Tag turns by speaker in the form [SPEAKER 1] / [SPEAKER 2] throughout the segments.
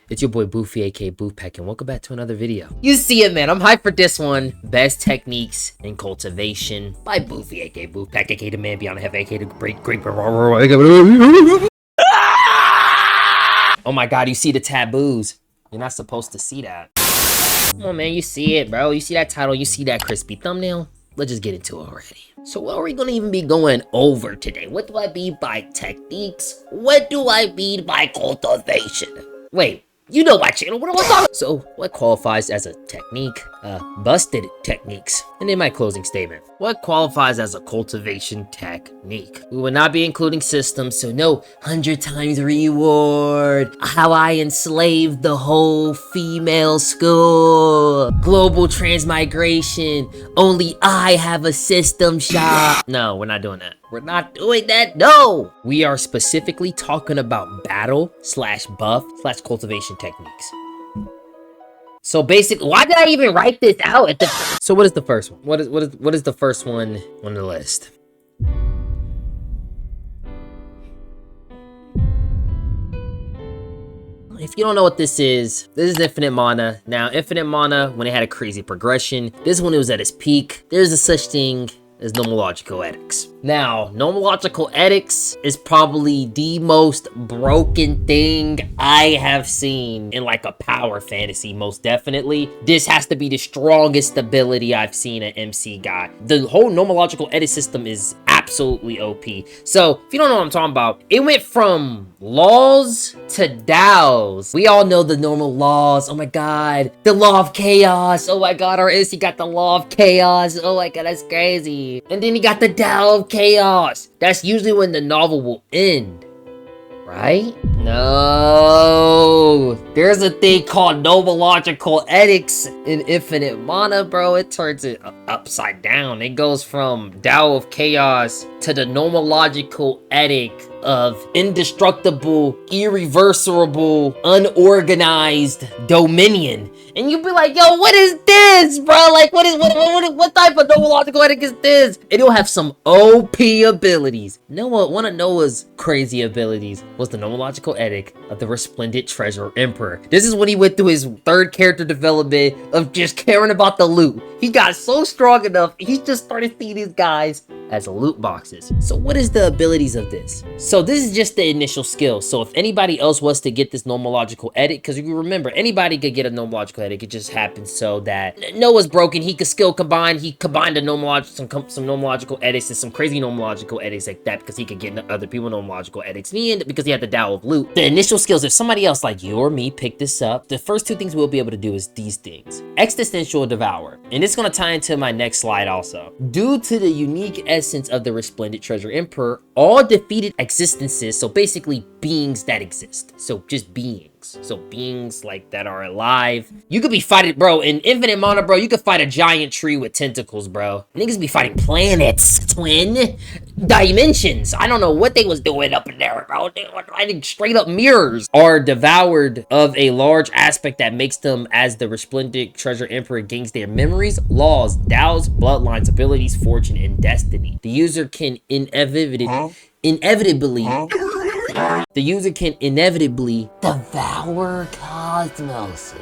[SPEAKER 1] It's your boy Boofy, aka Boofpack, and welcome back to another video. You see it, man. I'm hyped for this one. Best techniques in cultivation by Boofy, aka Boofpack, aka the man beyond the heaven, aka the great. Oh my god, you see the taboos. You're not supposed to see that. Come on, man. You see it, bro. You see that title. You see that crispy thumbnail. Let's just get into it already. So what are we gonna even be going over today? What do I mean by techniques? What do I mean by cultivation? Wait, you know my channel, what am I talking about? So what qualifies as a technique? Busted techniques. And in my closing statement, what qualifies as a cultivation technique? We will not be including systems, so no 100 times reward. How I enslaved the whole female school. Global transmigration. Only I have a system shop. No, we're not doing that. We're not doing that, no! We are specifically talking about battle / buff / cultivation techniques. So basically, why did I even write this out at the... So what is the first one? What is the first one on the list? If you don't know what this is infinite mana. Now, infinite mana, when it had a crazy progression, this one it was at its peak. There's a such thing as nomological edicts. Now, nomological edicts is probably the most broken thing I have seen in like a power fantasy, most definitely. This has to be the strongest ability I've seen an MC got. The whole nomological edit system is absolutely OP. So, if you don't know what I'm talking about, it went from laws to DAOs. We all know the normal laws. Oh my god. The law of chaos. Oh my god, our MC got the law of chaos. Oh my god, that's crazy. And then he got the Tao of Chaos. That's usually when the novel will end, right? No. There's a thing called nomological edicts in infinite mana, bro. It turns it upside down. It goes from Tao of Chaos to the nomological edict of indestructible, irreversible, unorganized dominion. And you'd be like, yo, what is this, bro? Like, what type of nomological edict is this? And it'll have some OP abilities. One of Noah's crazy abilities was the nomological edict of the Resplendent Treasure Emperor. This is when he went through his third character development of just caring about the loot. He got so strong enough, he just started seeing these guys as loot boxes. So what is the abilities of this? So this is just the initial skill. So if anybody else was to get this nomological edit, because you remember, anybody could get a nomological edit. It just happens so that Noah's broken. He could skill combine. He combined some nomological edits and some crazy nomological edits like that because he could get other people nomological edits. And he ended because he had the Tao of Loot. The initial skills, if somebody else like you or me pick this up, the first two things we'll be able to do is these things. Existential Devour. And it's going to tie into my next slide also. Due to the unique essence of the Resplendent Treasure Emperor, all defeated existences, so basically beings that exist, so just beings, so beings like that are alive. You could be fighting, bro, in infinite mana, bro, you could fight a giant tree with tentacles, bro. Niggas be fighting planets, twin dimensions. I don't know what they was doing up in there, bro. They were fighting straight up mirrors. Are devoured of a large aspect that makes them, as the Resplendent Treasure Emperor, gains their memories, laws, DAOs, bloodlines, abilities, fortune, and destiny. The user can inevitably devour cosmos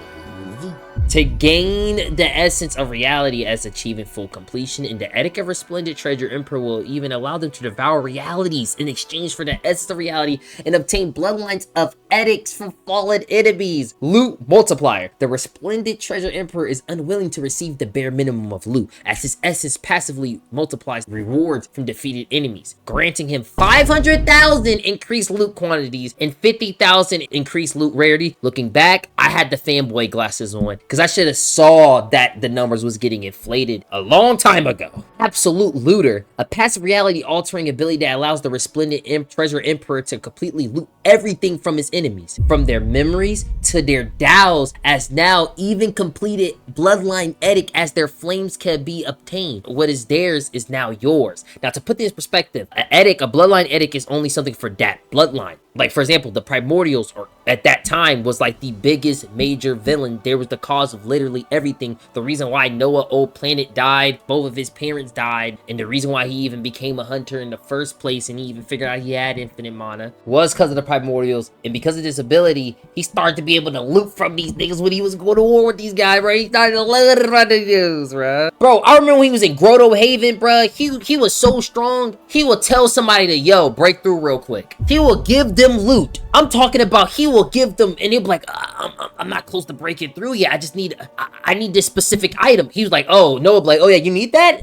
[SPEAKER 1] to gain the essence of reality as achieving full completion. And the Edict of Resplendent Treasure Emperor will even allow them to devour realities in exchange for the essence of reality and obtain bloodlines of edicts from fallen enemies. Loot multiplier. The Resplendent Treasure Emperor is unwilling to receive the bare minimum of loot, as his essence passively multiplies rewards from defeated enemies, granting him 500,000 increased loot quantities and 50,000 increased loot rarity. Looking back, I had the fanboy glasses on because I should have saw that the numbers was getting inflated a long time ago. Absolute Looter, a passive reality altering ability that allows the Resplendent Treasure Emperor to completely loot everything from his enemies, from their memories to their DAOs, as now even completed bloodline edict as their flames can be obtained. What is theirs is now yours. Now, to put this in perspective, a bloodline edict is only something for that bloodline. Like, for example, the Primordials, or at that time, was like the biggest major villain. They was the cause of literally everything. The reason why Noah Old Planet died, both of his parents died, and the reason why he even became a hunter in the first place and he even figured out he had infinite mana was because of the Primordials. And because of this ability, he started to be able to loot from these niggas when he was going to war with these guys, bro. He started to loot from the dudes, bro. Bro, I remember when he was in Grotto Haven, bro. He was so strong, he would tell somebody to, yo, break through real quick. He will give them loot. I'm talking about he will give them, and he'll be like, I'm not close to breaking through yet. I just need, I need this specific item. He was like, oh, Noah, like, oh yeah, you need that?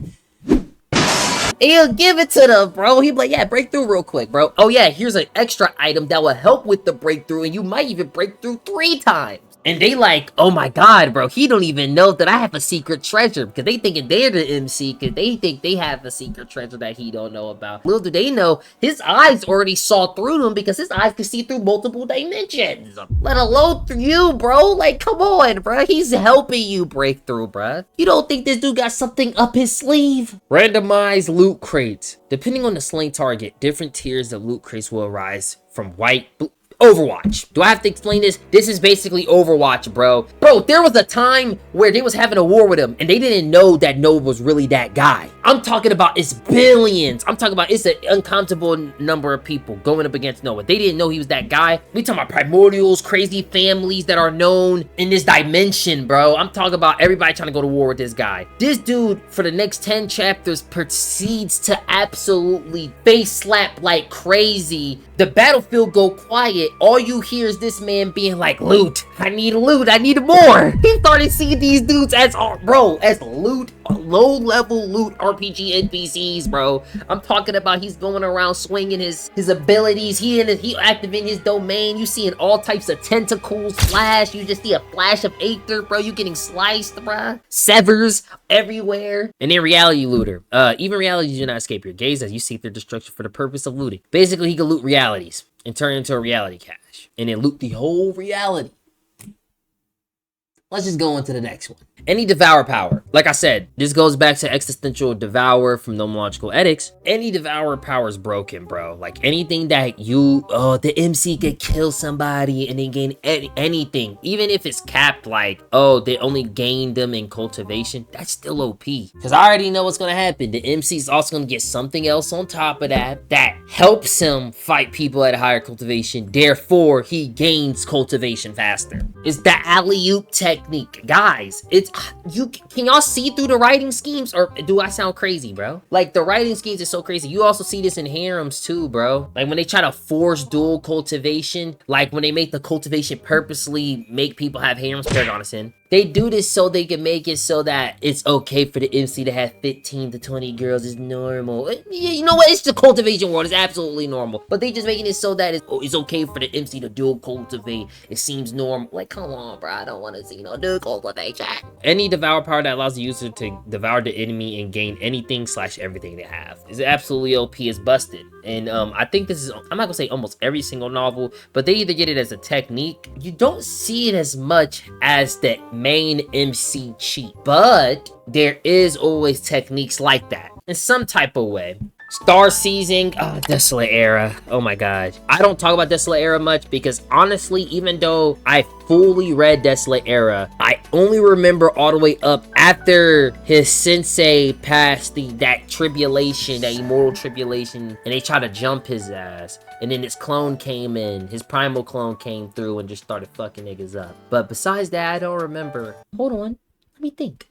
[SPEAKER 1] He'll give it to them, bro. He'd be like, yeah, break through real quick, bro. Oh yeah, here's an extra item that will help with the breakthrough, and you might even break through 3 times. And they like, oh my god, bro, he don't even know that I have a secret treasure, because they thinking they're the MC, because they think they have a secret treasure that he don't know about. Little do they know, his eyes already saw through them, because his eyes can see through multiple dimensions. Let alone through you, bro. Like, come on, bro. He's helping you break through, bro. You don't think this dude got something up his sleeve? Randomized loot crates. Depending on the slain target, different tiers of loot crates will arise from white, blue, Overwatch. Do I have to explain this? This is basically Overwatch, bro. Bro, there was a time where they was having a war with him, and they didn't know that Noah was really that guy. I'm talking about it's billions. I'm talking about it's an uncountable number of people going up against Noah. They didn't know he was that guy. We talking about Primordials, crazy families that are known in this dimension, bro. I'm talking about everybody trying to go to war with this guy. This dude, for the next 10 chapters, proceeds to absolutely face slap like crazy. The battlefield go quiet. All you hear is this man being like, loot. I need loot. I need more. He started seeing these dudes as, bro, as loot, low-level loot RPG NPCs, bro. I'm talking about he's going around swinging his abilities. He activating his domain. You seeing all types of tentacles flash. You just see a flash of Aether, bro. You getting sliced, bro. Severs everywhere. And then reality looter. Even realities do not escape your gaze as you seek their destruction for the purpose of looting. Basically, he can loot realities and turn it into a reality cache and then loot the whole reality. Let's just go on to the next one. Any Devour power. Like I said, this goes back to existential Devour from Nomological Edicts. Any Devour power is broken, bro. Like anything that the MC could kill somebody and then gain anything. Even if it's capped like, oh, they only gain them in cultivation. That's still OP. Because I already know what's going to happen. The MC is also going to get something else on top of that helps him fight people at a higher cultivation. Therefore, he gains cultivation faster. It's the alley-oop technique. Guys, can y'all see through the writing schemes, or do I sound crazy, bro? Like, the writing schemes is so crazy. You also see this in harems too, bro. Like when they try to force dual cultivation, like when they make the cultivation purposely make people have harems, Paragonison. They do this so they can make it so that it's okay for the MC to have 15 to 20 girls. It's normal. You know what? It's the cultivation world. It's absolutely normal. But they just making it so that it's okay for the MC to dual cultivate. It seems normal. Like, come on, bro. I don't want to see no dual cultivation. Any Devour power that allows the user to devour the enemy and gain anything / everything they have is absolutely OP. Is busted. And I think this is, I'm not gonna say almost every single novel, but they either get it as a technique. You don't see it as much as the main MC cheat, but there is always techniques like that in some type of way. Star Seizing, Desolate Era. Oh my god. I don't talk about Desolate Era much because honestly, even though I fully read Desolate Era, I only remember all the way up after his sensei passed that tribulation, that immortal tribulation, and they tried to jump his ass. And then his clone came in, his primal clone came through and just started fucking niggas up. But besides that, I don't remember. Hold on, let me think.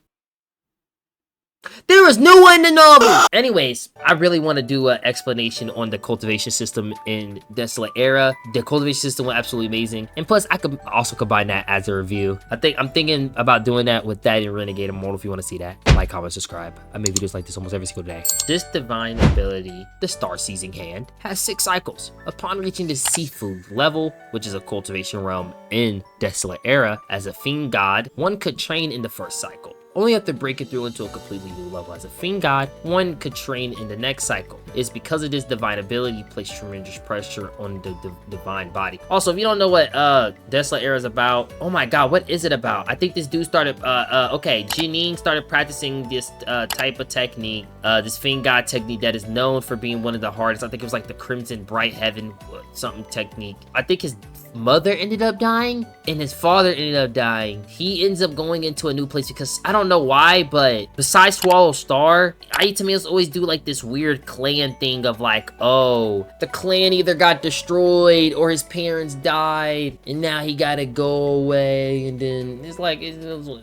[SPEAKER 1] There is no one in the novel! Anyways, I really want to do an explanation on the cultivation system in Desolate Era. The cultivation system was absolutely amazing. And plus, I could also combine that as a review. I'm thinking about doing that with that in Renegade Immortal if you want to see that. Like, comment, subscribe. I make videos like this almost every single day. This divine ability, the Star Seizing Hand, has 6 cycles. Upon reaching the Seafood level, which is a cultivation realm in Desolate Era, as a fiend god, one could train in the first cycle. only after breaking through into a completely new level. As a fiend god, one could train in the next cycle. It's because of this divine ability, he placed tremendous pressure on the divine body. Also, if you don't know what Desolate Era is about, oh my god, what is it about? I think this dude started, okay, Janine started practicing this type of technique, this fiend god technique that is known for being one of the hardest. I think it was like the Crimson Bright Heaven something technique. I think his mother ended up dying and his father ended up dying. He ends up going into a new place because I don't know why, but besides Swallow Star, Aitamias always do like this weird clan thing of like, oh, the clan either got destroyed or his parents died and now he gotta go away. And then it's like,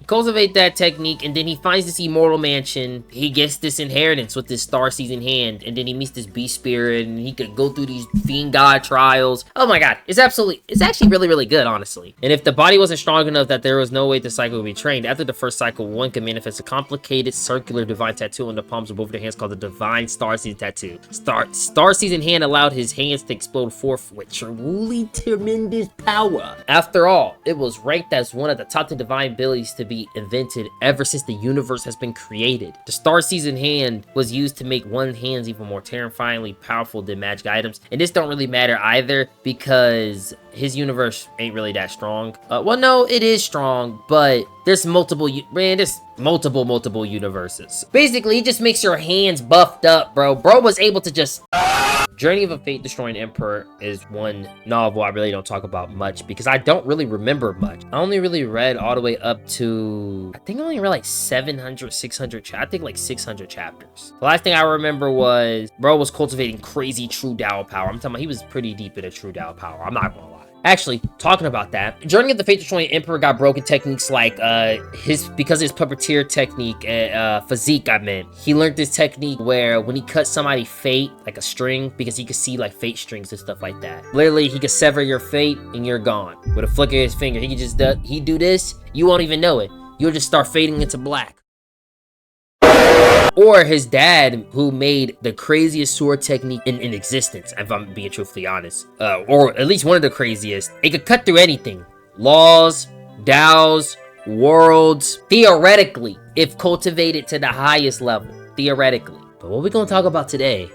[SPEAKER 1] cultivate that technique, and then he finds this immortal mansion. He gets this inheritance with this star season hand, and then he meets this beast spirit and he could go through these fiend god trials. Oh my god, it's actually really good, honestly. And if the body wasn't strong enough that there was no way the cycle would be trained, after the first cycle, one could manifest a complicated circular divine tattoo on the palms of both of their hands called the Divine Star Season Tattoo. Star Season Hand allowed his hands to explode forth with truly tremendous power. After all, it was ranked as one of the top 10 divine abilities to be invented ever since the universe has been created. The Star Season Hand was used to make one's hands even more terrifyingly powerful than magic items, and this don't really matter either because his universe ain't really that strong. Well, no, it is strong, but there's multiple universes. Basically, it just makes your hands buffed up, bro. Bro was able to just... Journey of a Fate-Destroying Emperor is one novel I really don't talk about much because I don't really remember much. I only really read all the way up to, I think I only read like 700, 600, I think like 600 chapters. The last thing I remember was, bro was cultivating crazy true Tao power. I'm talking about he was pretty deep into true Tao power. I'm not gonna lie. Actually, talking about that, Journey of the Fate-Destroying Emperor got broken techniques like because of his puppeteer technique, physique, I meant. He learned this technique where when he cut somebody fate, like a string, because he could see like fate strings and stuff like that. Literally, he could sever your fate and you're gone. With a flick of his finger, he could just do this, you won't even know it. You'll just start fading into black. Or his dad, who made the craziest sword technique in existence, if I'm being truthfully honest. Or at least one of the craziest. It could cut through anything. Laws, DAOs, worlds. Theoretically, if cultivated to the highest level. Theoretically. But what we're going to talk about today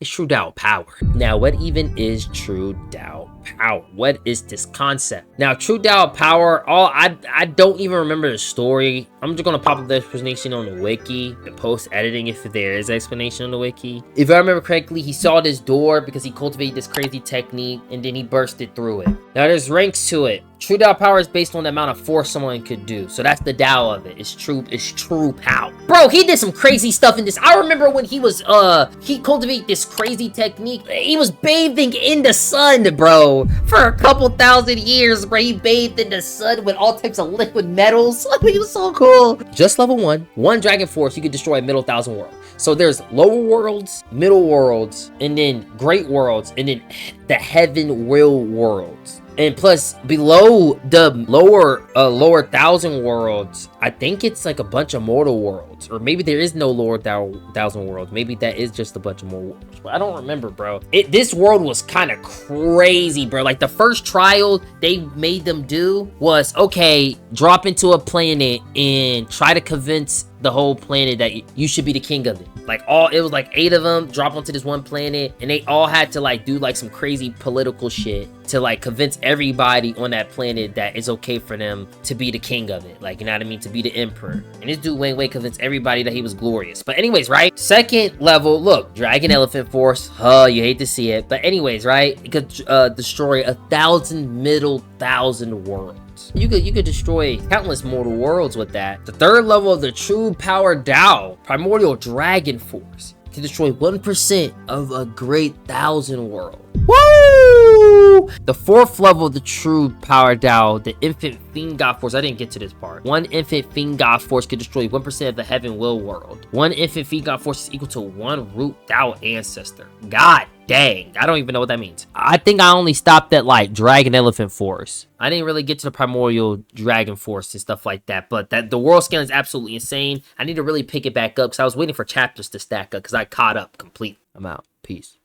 [SPEAKER 1] is true Tao power. Now, what even is true Tao power? What is this concept? Now, true Tao power, I don't even remember the story. I'm just gonna pop up the explanation on the wiki and post editing if there is an explanation on the wiki. If I remember correctly, he saw this door because he cultivated this crazy technique and then he bursted through it. Now, there's ranks to it. True Tao power is based on the amount of force someone could do. So that's the Tao of it. It's true power. Bro, he did some crazy stuff in this. I remember when he was, he cultivated this crazy technique. He was bathing in the sun, bro. For a couple thousand years, bro. He bathed in the sun with all types of liquid metals. He was so cool. Just level 1. One Dragon Force, you could destroy a middle 1,000 world. So there's lower worlds, middle worlds, and then great worlds, and then the heaven will worlds. And plus, below the lower 1,000 worlds, I think it's like a bunch of mortal worlds. Or maybe there is no lower 1,000 worlds. Maybe that is just a bunch of more worlds. But I don't remember, bro. This world was kind of crazy, bro. Like, the first trial they made them do was, okay, drop into a planet and try to convince the whole planet that you should be the king of it. Like, it was like 8 of them drop onto this one planet, and they all had to like do like some crazy political shit to like convince everybody on that planet that it's okay for them to be the king of it. Like, you know what I mean? To be the emperor. And this dude went convinced everybody that he was glorious. But anyways, right? Second level, look, Dragon Elephant Force. Oh, you hate to see it. But anyways, right? It could destroy 1,000 middle 1,000 worlds. You could destroy countless mortal worlds with that. The third level of the true power Tao, Primordial Dragon Force, can destroy 1% of a great 1,000 world. Woo! The fourth level of the true power Tao, the Infant Fiend God Force. I didn't get to this part. One Infant Fiend God Force could destroy 1% of the Heaven Will world. One Infant Fiend God Force is equal to one root Tao ancestor. God dang, I don't even know what that means. I think I only stopped at like Dragon Elephant Force. I didn't really get to the Primordial Dragon Force and stuff like that, but the world scaling is absolutely insane. I need to really pick it back up because I was waiting for chapters to stack up because I caught up completely. I'm out. Peace.